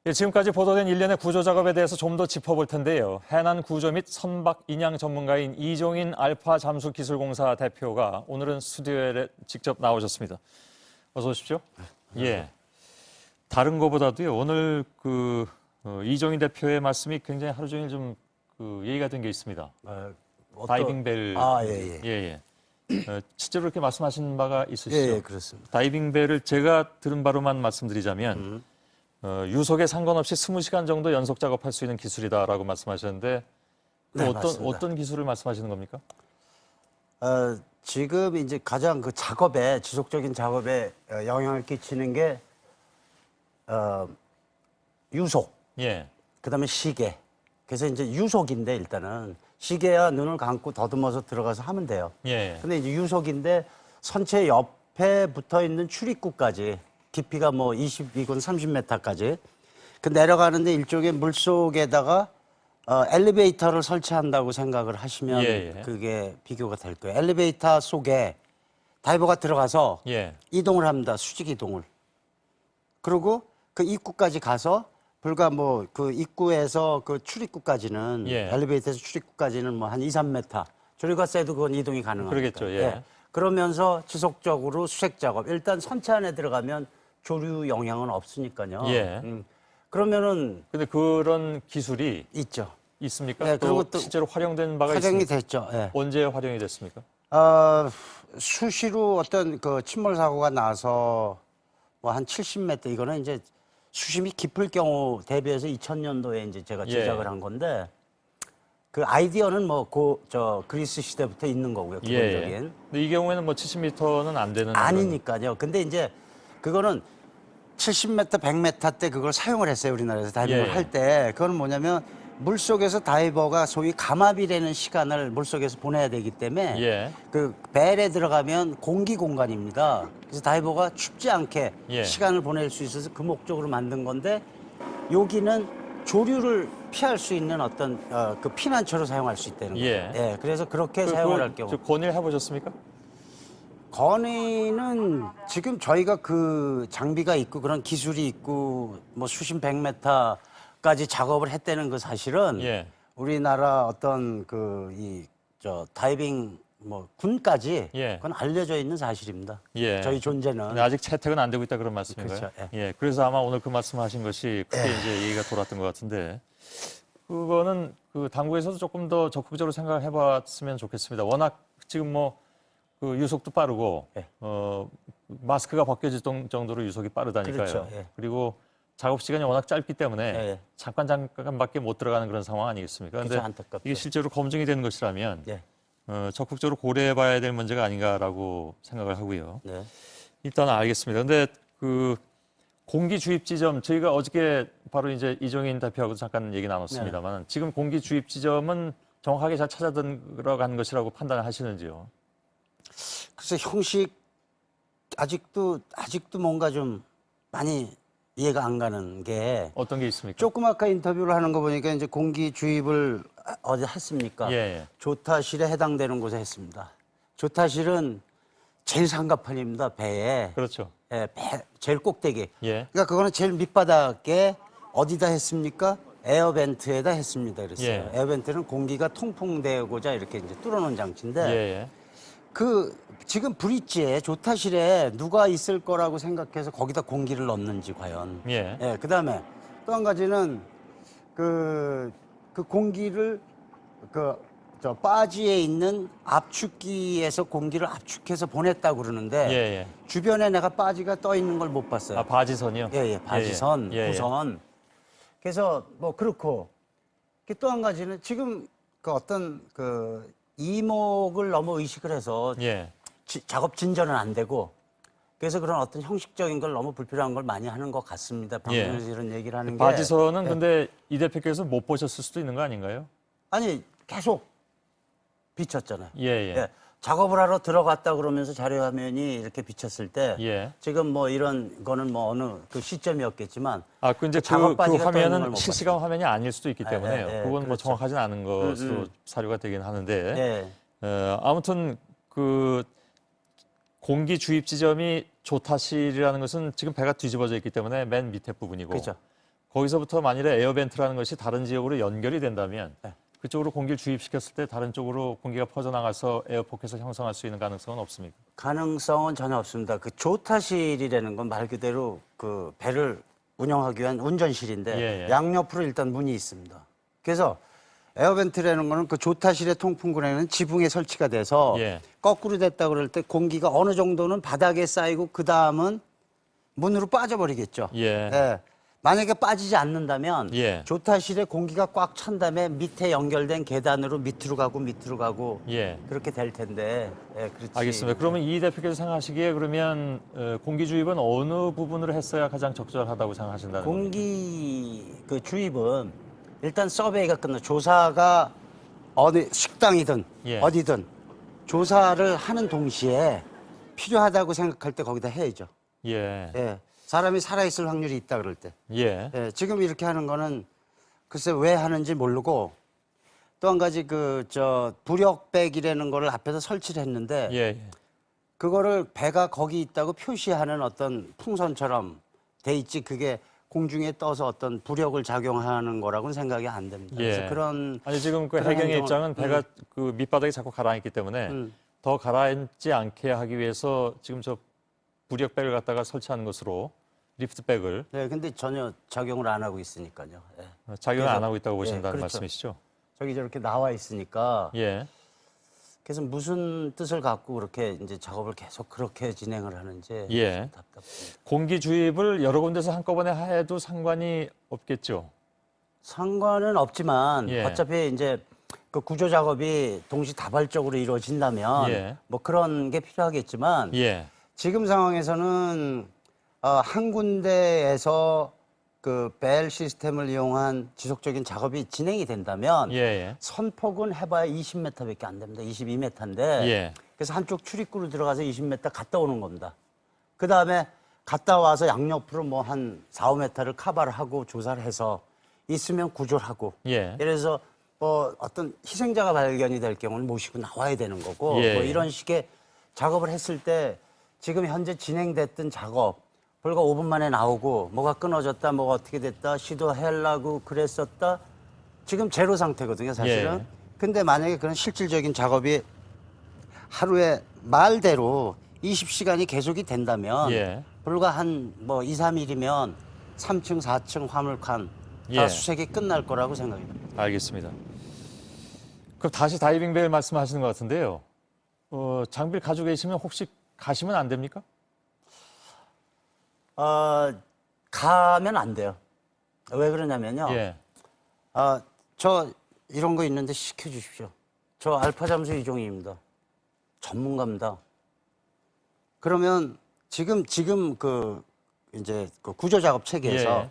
예, 지금까지 보도된 일련의 구조 작업에 대해서 좀 더 짚어볼 텐데요. 해난 구조 및 선박 인양 전문가인 이종인 알파 잠수기술공사 대표가 오늘은 스튜디오에 직접 나오셨습니다. 어서 오십시오. 예. 다른 거보다도요, 오늘 이종인 대표의 말씀이 굉장히 하루 종일 좀 예의가 된 게 있습니다. 다이빙벨. 예. 예. 실제로 그렇게 말씀하신 바가 있으시죠? 예, 그렇습니다. 다이빙벨을 제가 들은 바로만 말씀드리자면 유속에 상관없이 20시간 정도 연속 작업할 수 있는 기술이다라고 말씀하셨는데 또 네, 맞습니다. 어떤 기술을 말씀하시는 겁니까? 지금 이제 가장 그 작업에 지속적인 작업에 영향을 끼치는 게 유속, 예. 그다음에 시계. 그래서 이제 유속인데 일단은 시계야 눈을 감고 더듬어서 들어가서 하면 돼요. 예. 근데 이제 유속인데 선체 옆에 붙어 있는 출입구까지 깊이가 뭐 22군 30m까지 그 내려가는데 일종의 물 속에다가 엘리베이터를 설치한다고 생각을 하시면 예. 그게 비교가 될 거예요. 엘리베이터 속에 다이버가 들어가서 예. 이동을 합니다. 수직 이동을. 그리고 그 입구까지 가서 불과 뭐 그 입구에서 그 출입구까지는 예. 엘리베이터에서 출입구까지는 뭐 한 2, 3m. 저리가 세도 그건 이동이 가능합니다. 그러겠죠. 예. 그러면서 지속적으로 수색 작업. 일단 선체 안에 들어가면 조류 영향은 없으니까요. 예. 그러면은 근데 그런 기술이 있죠. 있습니까? 네, 그리고 또 실제로 활용된 바가 활용이 있습니까? 됐죠. 예. 언제 활용이 됐습니까? 수시로 어떤 그 침몰 사고가 나서 뭐 한 70m 이거는 이제 수심이 깊을 경우 대비해서 2000년도에 이제 제가 제작을 한 건데 그 아이디어는 뭐 그리스 시대부터 있는 거고요. 기본적인. 예. 근데 이 경우에는 뭐 70m는 안 되는 아니니까요. 근데 이제 그거는 70m, 100m 때 그걸 사용을 했어요. 우리나라에서 다이빙을 예. 할 때. 그건 뭐냐면 물속에서 다이버가 소위 감압이라는 시간을 물속에서 보내야 되기 때문에 예. 그 벨에 들어가면 공기 공간입니다. 그래서 다이버가 춥지 않게 예. 시간을 보낼 수 있어서 그 목적으로 만든 건데 여기는 조류를 피할 수 있는 어떤 그 피난처로 사용할 수 있다는 거예요. 예. 예, 그래서 그렇게 사용을 할 경우. 건의를 해보셨습니까? 건의는 지금 저희가 그 장비가 있고 그런 기술이 있고 뭐 수심 100m까지 작업을 했다는 그 사실은 예. 우리나라 어떤 다이빙 뭐 군까지 예. 그건 알려져 있는 사실입니다. 예. 저희 존재는. 근데 아직 채택은 안 되고 있다 그런 말씀인가요? 그렇죠. 예. 그래서 아마 오늘 그 말씀하신 것이 크게 이제 얘기가 돌았던 것 같은데 그거는 그 당국에서도 조금 더 적극적으로 생각을 해봤으면 좋겠습니다. 워낙 지금 뭐 그 유속도 빠르고 마스크가 벗겨질 정도로 유속이 빠르다니까요. 그렇죠. 예. 그리고 작업 시간이 워낙 짧기 때문에 예. 잠깐밖에 못 들어가는 그런 상황 아니겠습니까? 그런데 그렇죠. 안타깝죠. 이게 실제로 검증이 되는 것이라면 예. 적극적으로 고려해봐야 될 문제가 아닌가라고 생각을 하고요. 네. 일단 알겠습니다. 근데 그 공기 주입 지점 저희가 어저께 바로 이제 이종인 대표하고 잠깐 얘기 나눴습니다만 지금 공기 주입 지점은 정확하게 잘 찾아 들어간 것이라고 판단을 하시는지요? 그래서 형식 아직도 뭔가 좀 많이 이해가 안 가는 게 어떤 게 있습니까? 조금 아까 인터뷰를 하는 거 보니까 이제 공기 주입을 어디 했습니까? 예. 조타실에 해당되는 곳에 했습니다. 조타실은 제일 상가판입니다. 배에. 그렇죠. 예, 배 제일 꼭대기. 예. 그러니까 그거는 제일 밑바닥에 어디다 했습니까? 에어벤트에다 했습니다. 그랬어요. 예. 에어벤트는 공기가 통풍되고자 이렇게 이제 뚫어놓은 장치인데 예. 그 지금 브릿지에 조타실에 누가 있을 거라고 생각해서 거기다 공기를 넣는지 과연. 예. 예, 그다음에 또 한 가지는 그 공기를 저 바지에 있는 압축기에서 공기를 압축해서 보냈다고 그러는데 예. 주변에 내가 바지가 떠 있는 걸 못 봤어요. 아, 바지선이요? 예, 바지선, 예. 구선. 그래서 뭐 그렇고 또 한 가지는 지금 그 어떤 그 이목을 너무 의식을 해서 예. 작업 진전은 안 되고 그래서 그런 어떤 형식적인 걸 너무 불필요한 걸 많이 하는 것 같습니다. 방송에서 이런 얘기를 하는 게. 바지선은 근데 이 대표께서 못 보셨을 수도 있는 거 아닌가요? 아니 계속 비쳤잖아요. 예. 작업을 하러 들어갔다 그러면서 자료 화면이 이렇게 비쳤을 때 예. 지금 뭐 이런 거는 뭐 어느 그 시점이었겠지만 아, 그 이제 작업 그 바지가 떠 있는 걸 화면은 못 실시간 화면이 아닐 수도 있기 때문에요. 예, 그건 뭐 그렇죠. 정확하진 않은 것으로 사료가 되긴 하는데 예. 아무튼 그 공기 주입 지점이 조타실이라는 것은 지금 배가 뒤집어져 있기 때문에 맨 밑에 부분이고 그렇죠. 거기서부터 만일에 에어벤트라는 것이 다른 지역으로 연결이 된다면 네. 그쪽으로 공기를 주입시켰을 때 다른 쪽으로 공기가 퍼져나가서 에어포켓을 형성할 수 있는 가능성은 없습니까? 가능성은 전혀 없습니다. 그 조타실이라는 건 말 그대로 그 배를 운영하기 위한 운전실인데 예, 예. 양옆으로 일단 문이 있습니다. 그래서 에어벤트라는 거는 그 조타실의 통풍구에는 지붕에 설치가 돼서 예. 거꾸로 됐다 그럴 때 공기가 어느 정도는 바닥에 쌓이고 그 다음은 문으로 빠져버리겠죠. 예. 만약에 빠지지 않는다면 예. 조타실에 공기가 꽉 찬 다음에 밑에 연결된 계단으로 밑으로 가고 예. 그렇게 될 텐데. 그렇지. 알겠습니다. 그러면 이 대표께서 생각하시기에 그러면 공기 주입은 어느 부분으로 했어야 가장 적절하다고 생각하신다는 겁니까? 공기 그 주입은 일단 서베이가 끝나 조사가 어디 식당이든 예. 어디든 조사를 하는 동시에 필요하다고 생각할 때 거기다 해야죠. 예. 예. 사람이 살아있을 확률이 있다 그럴 때. 예. 예. 지금 이렇게 하는 거는 글쎄 왜 하는지 모르고 또 한 가지 부력백이라는 거를 앞에서 설치를 했는데 예. 그거를 배가 거기 있다고 표시하는 어떤 풍선처럼 돼 있지 그게 공중에 떠서 어떤 부력을 작용하는 거라고는 생각이 안 됩니다. 예. 그래서 그런 아니 지금 그 그런 해경의 행동을- 입장은 배가 그 밑바닥에 자꾸 가라앉기 때문에 더 가라앉지 않게 하기 위해서 지금 저 부력백을 갖다가 설치하는 것으로 리프트백을 네, 근데 전혀 작용을 안 하고 있으니까요. 예. 작용을 그래서- 안 하고 있다고 보신다는 그렇죠. 말씀이시죠? 저기 저렇게 나와 있으니까 예. 그래서 무슨 뜻을 갖고 그렇게 이제 작업을 계속 그렇게 진행을 하는지 예. 좀 답답합니다. 공기 주입을 여러 군데서 한꺼번에 해도 상관이 없겠죠. 상관은 없지만 예. 어차피 이제 그 구조 작업이 동시다발적으로 이루어진다면 예. 뭐 그런 게 필요하겠지만 예. 지금 상황에서는 한 군데에서 그 벨 시스템을 이용한 지속적인 작업이 진행이 된다면 예. 예. 선폭은 해봐야 20m밖에 안 됩니다. 22m인데 예. 그래서 한쪽 출입구로 들어가서 20m 갔다 오는 겁니다. 그 다음에 갔다 와서 양옆으로 뭐 한 4, 5m를 카바를 하고 조사를 해서 있으면 구조를 하고 예. 예를 들어서 뭐 어떤 희생자가 발견이 될 경우는 모시고 나와야 되는 거고 예. 뭐 이런 식의 작업을 했을 때 지금 현재 진행됐던 작업 불과 5분 만에 나오고 뭐가 끊어졌다 뭐가 어떻게 됐다 시도하려고 그랬었다 지금 제로 상태거든요 사실은. 예. 근데 만약에 그런 실질적인 작업이 하루에 말대로 20시간이 계속이 된다면 예. 불과 한 뭐 2, 3일이면 3층, 4층 화물칸 다 예. 수색이 끝날 거라고 생각합니다. 알겠습니다. 그럼 다시 다이빙벨 말씀하시는 것 같은데요. 장비를 가지고 계시면 혹시 가시면 안 됩니까? 가면 안 돼요. 왜 그러냐면요. 예. 저 이런 거 있는데 시켜주십시오. 저 알파 잠수 이종입니다. 전문가입니다. 그러면 지금 이제 그 구조 작업 체계에서 예.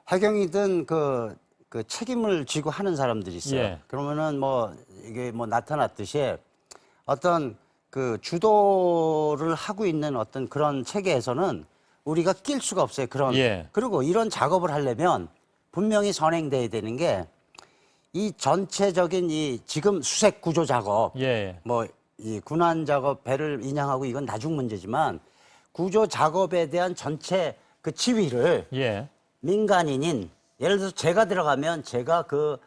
해경이든 그 책임을 지고 하는 사람들이 있어요. 예. 그러면은 뭐 이게 뭐 나타났듯이 어떤 그 주도를 하고 있는 어떤 그런 체계에서는 우리가 낄 수가 없어요. 그런 예. 그리고 이런 작업을 하려면 분명히 선행돼야 되는 게 이 전체적인 이 지금 수색 구조 작업 예. 뭐 이 군안 작업 배를 인양하고 이건 나중 문제지만 구조 작업에 대한 전체 그 지휘를 예. 민간인인 예를 들어서 제가 들어가면 제가 그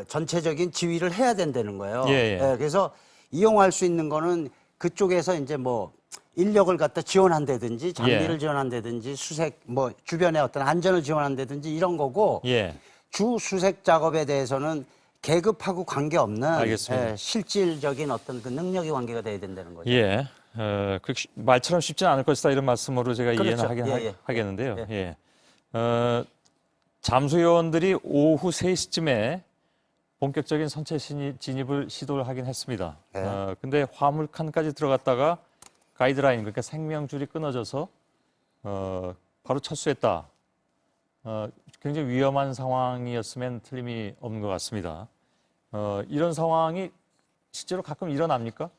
전체적인 지휘를 해야 된다는 거예요. 예, 예. 그래서 이용할 수 있는 거는 그쪽에서 이제 뭐 인력을 갖다 지원한다든지 장비를 예. 지원한다든지 수색 뭐 주변의 어떤 안전을 지원한다든지 이런 거고 예. 주 수색 작업에 대해서는 계급하고 관계없는 알겠습니다. 실질적인 어떤 그 능력이 관계가 돼야 된다는 거죠. 예. 말처럼 쉽지는 않을 것이다 이런 말씀으로 제가 그렇죠. 이해는 하긴 예, 예. 하겠는데요. 예. 예. 잠수요원들이 오후 3시쯤에 본격적인 선체 진입을 시도를 하긴 했습니다. 예. 근데 화물칸까지 들어갔다가 가이드라인 그러니까 생명줄이 끊어져서 바로 철수했다. 굉장히 위험한 상황이었으면 틀림이 없는 것 같습니다. 이런 상황이 실제로 가끔 일어납니까?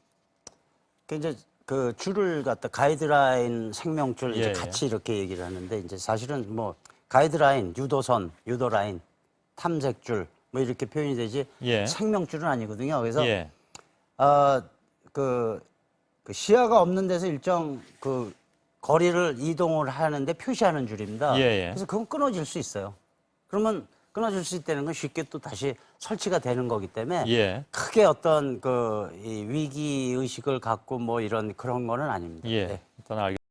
그 이제 그 줄을 갖다 가이드라인 생명줄 예, 이제 예. 같이 이렇게 얘기를 하는데 이제 사실은 뭐 가이드라인, 유도선, 유도라인, 탐색줄 뭐 이렇게 표현이 되지 예. 생명줄은 아니거든요. 그래서 예. 그 시야가 없는 데서 일정 그 거리를 이동을 하는데 표시하는 줄입니다. 예, 예. 그래서 그건 끊어질 수 있어요. 그러면 끊어줄 수 있다는 건 쉽게 또 다시 설치가 되는 거기 때문에 예. 크게 어떤 이 위기 의식을 갖고 뭐 이런 그런 거는 아닙니다. 예. 네. 일단 알겠습니다.